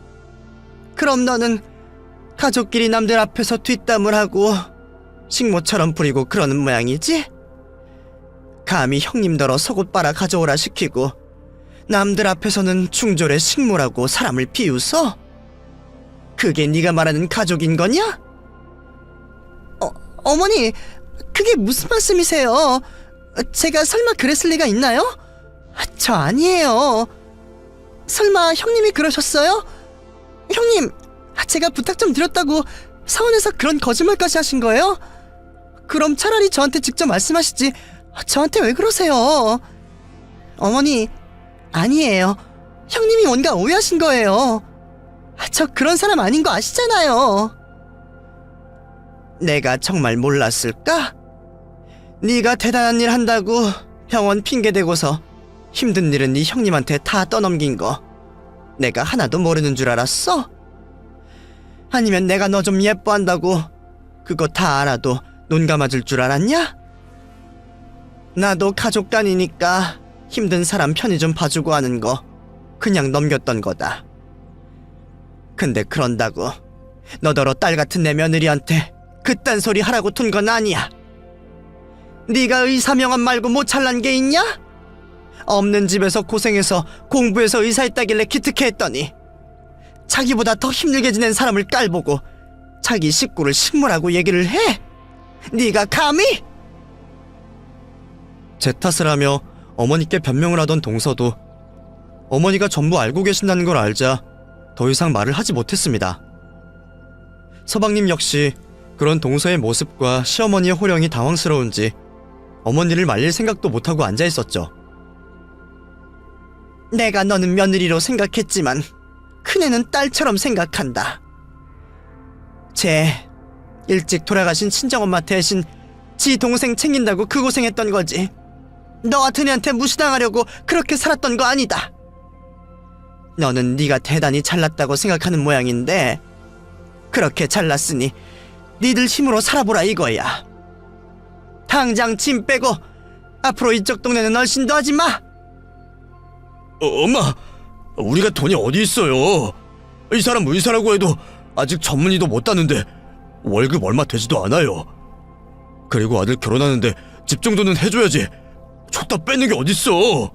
그럼 너는 가족끼리 남들 앞에서 뒷담을 하고 식모처럼 부리고 그러는 모양이지? 감히 형님더러 속옷 빨아 가져오라 시키고 남들 앞에서는 중졸의 식모라고 사람을 비웃어? 그게 네가 말하는 가족인 거냐? 어머니, 그게 무슨 말씀이세요? 제가 설마 그랬을 리가 있나요? 저 아니에요. 설마 형님이 그러셨어요? 형님, 제가 부탁 좀 드렸다고 서운해서 그런 거짓말까지 하신 거예요? 그럼 차라리 저한테 직접 말씀하시지 저한테 왜 그러세요? 어머니, 아니에요. 형님이 뭔가 오해하신 거예요. 저 그런 사람 아닌 거 아시잖아요. 내가 정말 몰랐을까? 네가 대단한 일 한다고 병원 핑계대고서 힘든 일은 네 형님한테 다 떠넘긴 거 내가 하나도 모르는 줄 알았어? 아니면 내가 너 좀 예뻐한다고 그거 다 알아도 눈 감아줄 줄 알았냐? 나도 가족 단위니까 힘든 사람 편히 좀 봐주고 하는 거 그냥 넘겼던 거다. 근데 그런다고 너더러 딸 같은 내 며느리한테 그딴 소리 하라고 둔 건 아니야. 네가 의사 명함 말고 못 잘난 게 있냐? 없는 집에서 고생해서 공부해서 의사했다길래 기특해했더니 자기보다 더 힘들게 지낸 사람을 깔보고 자기 식구를 식모라고 얘기를 해? 네가 감히? 제 탓을 하며 어머니께 변명을 하던 동서도 어머니가 전부 알고 계신다는 걸 알자 더 이상 말을 하지 못했습니다. 서방님 역시 그런 동서의 모습과 시어머니의 호령이 당황스러운지 어머니를 말릴 생각도 못하고 앉아있었죠. 내가 너는 며느리로 생각했지만 큰애는 딸처럼 생각한다. 쟤 일찍 돌아가신 친정엄마 대신 지 동생 챙긴다고 그 고생했던 거지. 너 같은 애한테 무시당하려고 그렇게 살았던 거 아니다. 너는 네가 대단히 잘났다고 생각하는 모양인데 그렇게 잘났으니 니들 힘으로 살아보라 이거야. 당장 짐 빼고 앞으로 이쪽 동네는 얼씬도 하지 마. 엄마, 우리가 돈이 어디 있어요? 이 사람 의사라고 해도 아직 전문의도 못 따는데 월급 얼마 되지도 않아요. 그리고 아들 결혼하는데 집 정도는 해줘야지. 줬다 뺏는 게 어딨어?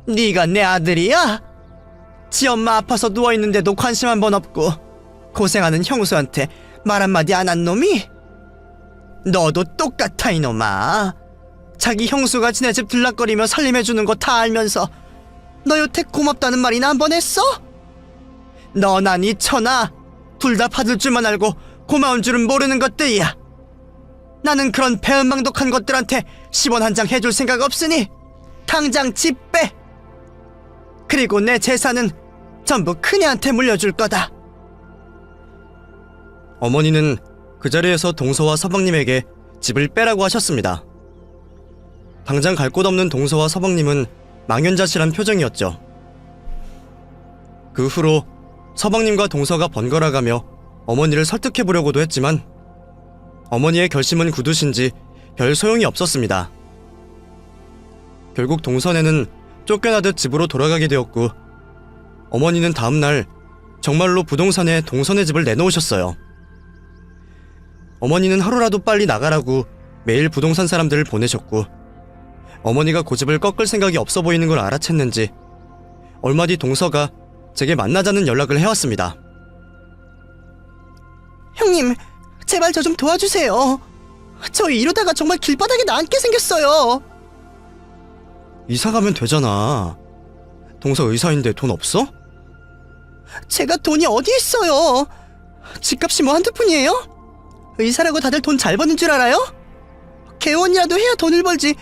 네가 내 아들이야? 지 엄마 아파서 누워있는데도 관심 한 번 없고 고생하는 형수한테 말 한마디 안 한 놈이? 너도 똑같아 이놈아. 자기 형수가 지네 집 들락거리며 살림해주는 거 다 알면서 너 여태 고맙다는 말이나 한 번 했어? 너나 니 처나 둘 다 받을 줄만 알고 고마운 줄은 모르는 것들이야. 나는 그런 배은망덕한 것들한테 10원 한 장 해줄 생각 없으니 당장 집 빼. 그리고 내 재산은 전부 큰애한테 물려줄 거다. 어머니는 그 자리에서 동서와 서방님에게 집을 빼라고 하셨습니다. 당장 갈 곳 없는 동서와 서방님은 망연자실한 표정이었죠. 그 후로 서방님과 동서가 번갈아가며 어머니를 설득해보려고도 했지만 어머니의 결심은 굳으신지 별 소용이 없었습니다. 결국 동선에는 쫓겨나듯 집으로 돌아가게 되었고 어머니는 다음날 정말로 부동산에 동선의 집을 내놓으셨어요. 어머니는 하루라도 빨리 나가라고 매일 부동산 사람들을 보내셨고 어머니가 고집을 꺾을 생각이 없어 보이는 걸 알아챘는지 얼마 뒤 동서가 제게 만나자는 연락을 해왔습니다. 형님, 제발 저 좀 도와주세요. 저 이러다가 정말 길바닥에 나앉게 생겼어요. 이사 가면 되잖아. 동서 의사인데 돈 없어? 제가 돈이 어디 있어요? 집값이 뭐 한두 푼이에요? 의사라고 다들 돈 잘 버는 줄 알아요? 개원이라도 해야 돈을 벌지.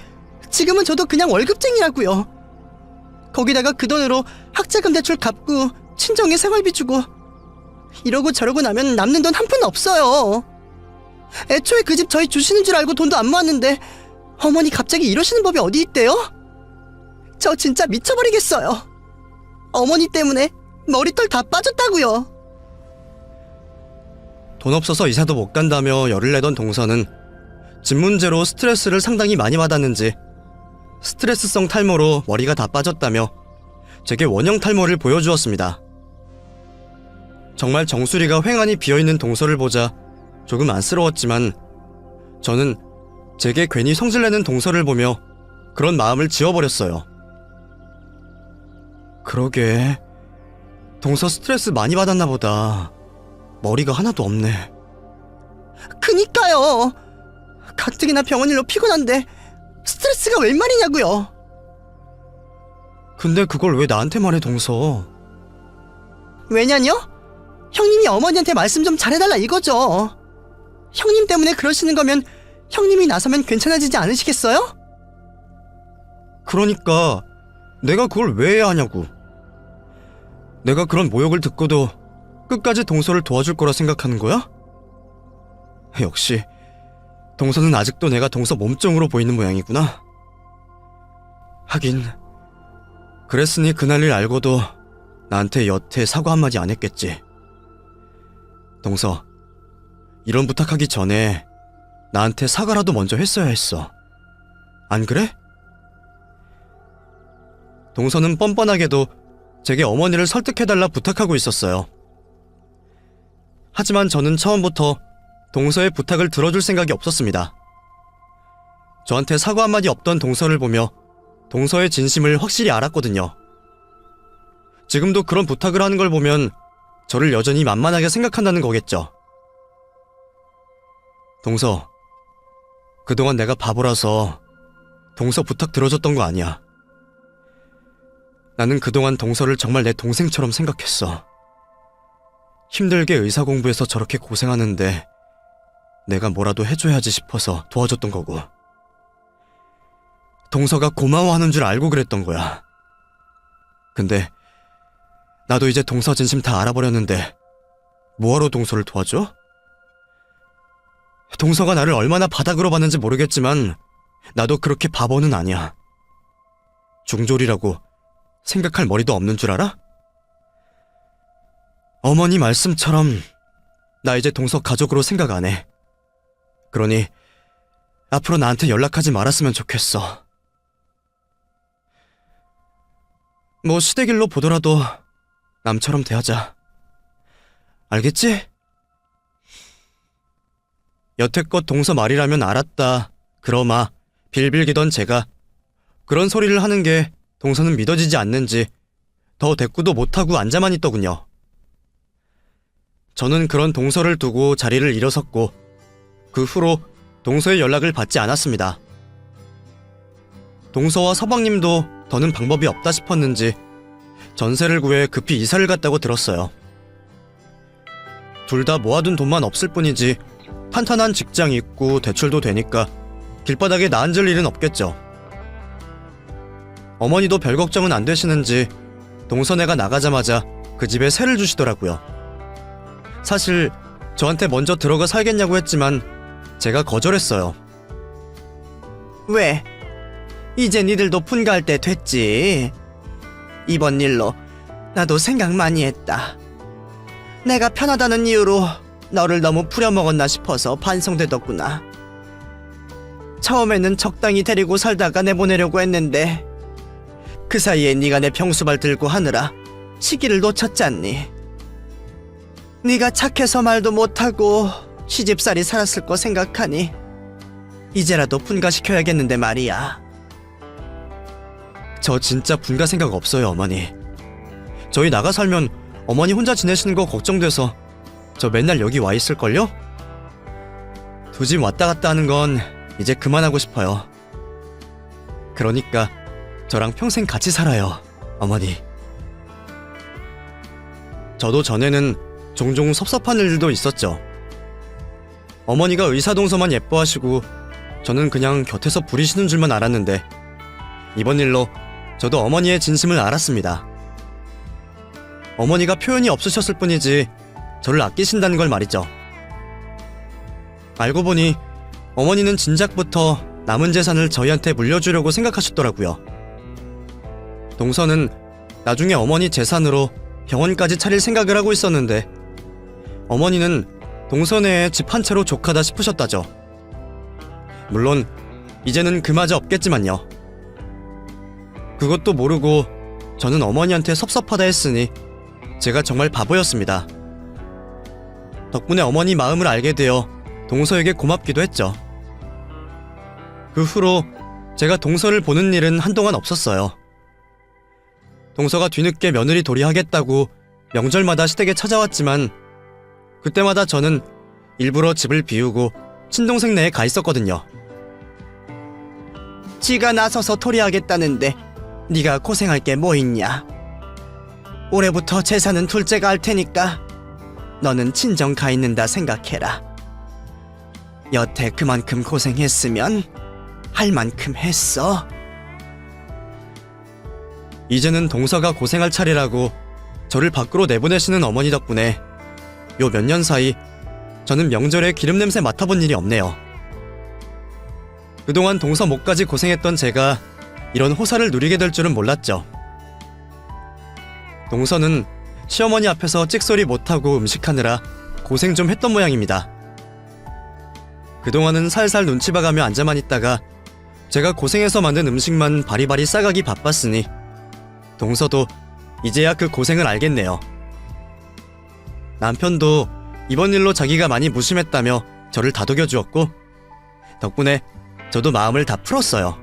지금은 저도 그냥 월급쟁이라고요. 거기다가 그 돈으로 학자금 대출 갚고 친정에 생활비 주고 이러고 저러고 나면 남는 돈 한 푼 없어요. 애초에 그 집 저희 주시는 줄 알고 돈도 안 모았는데 어머니 갑자기 이러시는 법이 어디 있대요? 저 진짜 미쳐버리겠어요. 어머니 때문에 머리털 다 빠졌다고요. 돈 없어서 이사도 못 간다며 열을 내던 동서는 집 문제로 스트레스를 상당히 많이 받았는지 스트레스성 탈모로 머리가 다 빠졌다며 제게 원형 탈모를 보여주었습니다. 정말 정수리가 휑하니 비어있는 동서를 보자 조금 안쓰러웠지만 저는 제게 괜히 성질내는 동서를 보며 그런 마음을 지워버렸어요. 그러게 동서 스트레스 많이 받았나 보다. 머리가 하나도 없네. 그니까요. 가뜩이나 병원 일로 피곤한데 스트레스가 웬 말이냐고요. 근데 그걸 왜 나한테 말해, 동서? 왜냐뇨? 형님이 어머니한테 말씀 좀 잘해달라 이거죠. 형님 때문에 그러시는 거면 형님이 나서면 괜찮아지지 않으시겠어요? 그러니까 내가 그걸 왜 해야 하냐고. 내가 그런 모욕을 듣고도 끝까지 동서를 도와줄 거라 생각하는 거야? 역시 동서는 아직도 내가 동서 몸종으로 보이는 모양이구나. 하긴 그랬으니 그날 일 알고도 나한테 여태 사과 한마디 안 했겠지. 동서, 이런 부탁하기 전에 나한테 사과라도 먼저 했어야 했어. 안 그래? 동서는 뻔뻔하게도 제게 어머니를 설득해달라 부탁하고 있었어요. 하지만 저는 처음부터 동서의 부탁을 들어줄 생각이 없었습니다. 저한테 사과 한마디 없던 동서를 보며 동서의 진심을 확실히 알았거든요. 지금도 그런 부탁을 하는 걸 보면 저를 여전히 만만하게 생각한다는 거겠죠. 동서, 그동안 내가 바보라서 동서 부탁 들어줬던 거 아니야. 나는 그동안 동서를 정말 내 동생처럼 생각했어. 힘들게 의사 공부해서 저렇게 고생하는데 내가 뭐라도 해줘야지 싶어서 도와줬던 거고. 동서가 고마워하는 줄 알고 그랬던 거야. 근데 나도 이제 동서 진심 다 알아버렸는데 뭐하러 동서를 도와줘? 동서가 나를 얼마나 바닥으로 봤는지 모르겠지만 나도 그렇게 바보는 아니야. 중졸이라고 생각할 머리도 없는 줄 알아? 어머니 말씀처럼 나 이제 동서 가족으로 생각 안 해. 그러니 앞으로 나한테 연락하지 말았으면 좋겠어. 뭐 시댁일로 보더라도 남처럼 대하자. 알겠지? 여태껏 동서 말이라면 알았다, 그러마 빌빌기던 제가 그런 소리를 하는 게 동서는 믿어지지 않는지 더 대꾸도 못하고 앉아만 있더군요. 저는 그런 동서를 두고 자리를 일어섰고 그 후로 동서의 연락을 받지 않았습니다. 동서와 서방님도 더는 방법이 없다 싶었는지 전세를 구해 급히 이사를 갔다고 들었어요. 둘 다 모아둔 돈만 없을 뿐이지 탄탄한 직장 있고 대출도 되니까 길바닥에 나앉을 일은 없겠죠. 어머니도 별 걱정은 안 되시는지 동서네가 나가자마자 그 집에 세를 주시더라고요. 사실 저한테 먼저 들어가 살겠냐고 했지만 제가 거절했어요. 왜? 이제 니들도 분가할 때 됐지. 이번 일로 나도 생각 많이 했다. 내가 편하다는 이유로 너를 너무 부려먹었나 싶어서 반성되더구나. 처음에는 적당히 데리고 살다가 내보내려고 했는데 그 사이에 네가 내 병수발 들고 하느라 시기를 놓쳤잖니. 네가 착해서 말도 못하고 시집살이 살았을 거 생각하니 이제라도 분가시켜야겠는데 말이야. 저 진짜 분가 생각 없어요, 어머니. 저희 나가 살면 어머니 혼자 지내시는 거 걱정돼서 저 맨날 여기 와 있을걸요? 두 집 왔다 갔다 하는 건 이제 그만하고 싶어요. 그러니까 저랑 평생 같이 살아요, 어머니. 저도 전에는 종종 섭섭한 일들도 있었죠. 어머니가 의사동서만 예뻐하시고 저는 그냥 곁에서 부리시는 줄만 알았는데 이번 일로 저도 어머니의 진심을 알았습니다. 어머니가 표현이 없으셨을 뿐이지 저를 아끼신다는 걸 말이죠. 알고 보니 어머니는 진작부터 남은 재산을 저희한테 물려주려고 생각하셨더라고요. 동서는 나중에 어머니 재산으로 병원까지 차릴 생각을 하고 있었는데 어머니는 동서네에 집 한 채로 족하다 싶으셨다죠. 물론 이제는 그마저 없겠지만요. 그것도 모르고 저는 어머니한테 섭섭하다 했으니 제가 정말 바보였습니다. 덕분에 어머니 마음을 알게 되어 동서에게 고맙기도 했죠. 그 후로 제가 동서를 보는 일은 한동안 없었어요. 동서가 뒤늦게 며느리 도리하겠다고 명절마다 시댁에 찾아왔지만 그때마다 저는 일부러 집을 비우고 친동생 네에 가 있었거든요. 지가 나서서 토리하겠다는데 네가 고생할 게 뭐 있냐? 올해부터 재산은 둘째가 할 테니까 너는 친정 가 있는다 생각해라. 여태 그만큼 고생했으면 할 만큼 했어. 이제는 동서가 고생할 차례라고 저를 밖으로 내보내시는 어머니 덕분에 요 몇 년 사이 저는 명절에 기름 냄새 맡아본 일이 없네요. 그동안 동서 목까지 고생했던 제가 이런 호사를 누리게 될 줄은 몰랐죠. 동서는 시어머니 앞에서 찍소리 못하고 음식하느라 고생 좀 했던 모양입니다. 그동안은 살살 눈치 봐가며 앉아만 있다가 제가 고생해서 만든 음식만 바리바리 싸가기 바빴으니 동서도 이제야 그 고생을 알겠네요. 남편도 이번 일로 자기가 많이 무심했다며 저를 다독여 주었고 덕분에 저도 마음을 다 풀었어요.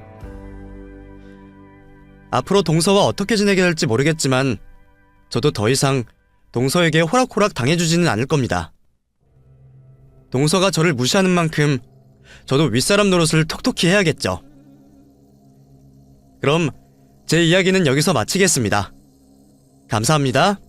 앞으로 동서와 어떻게 지내게 될지 모르겠지만 저도 더 이상 동서에게 호락호락 당해주지는 않을 겁니다. 동서가 저를 무시하는 만큼 저도 윗사람 노릇을 톡톡히 해야겠죠. 그럼 제 이야기는 여기서 마치겠습니다. 감사합니다.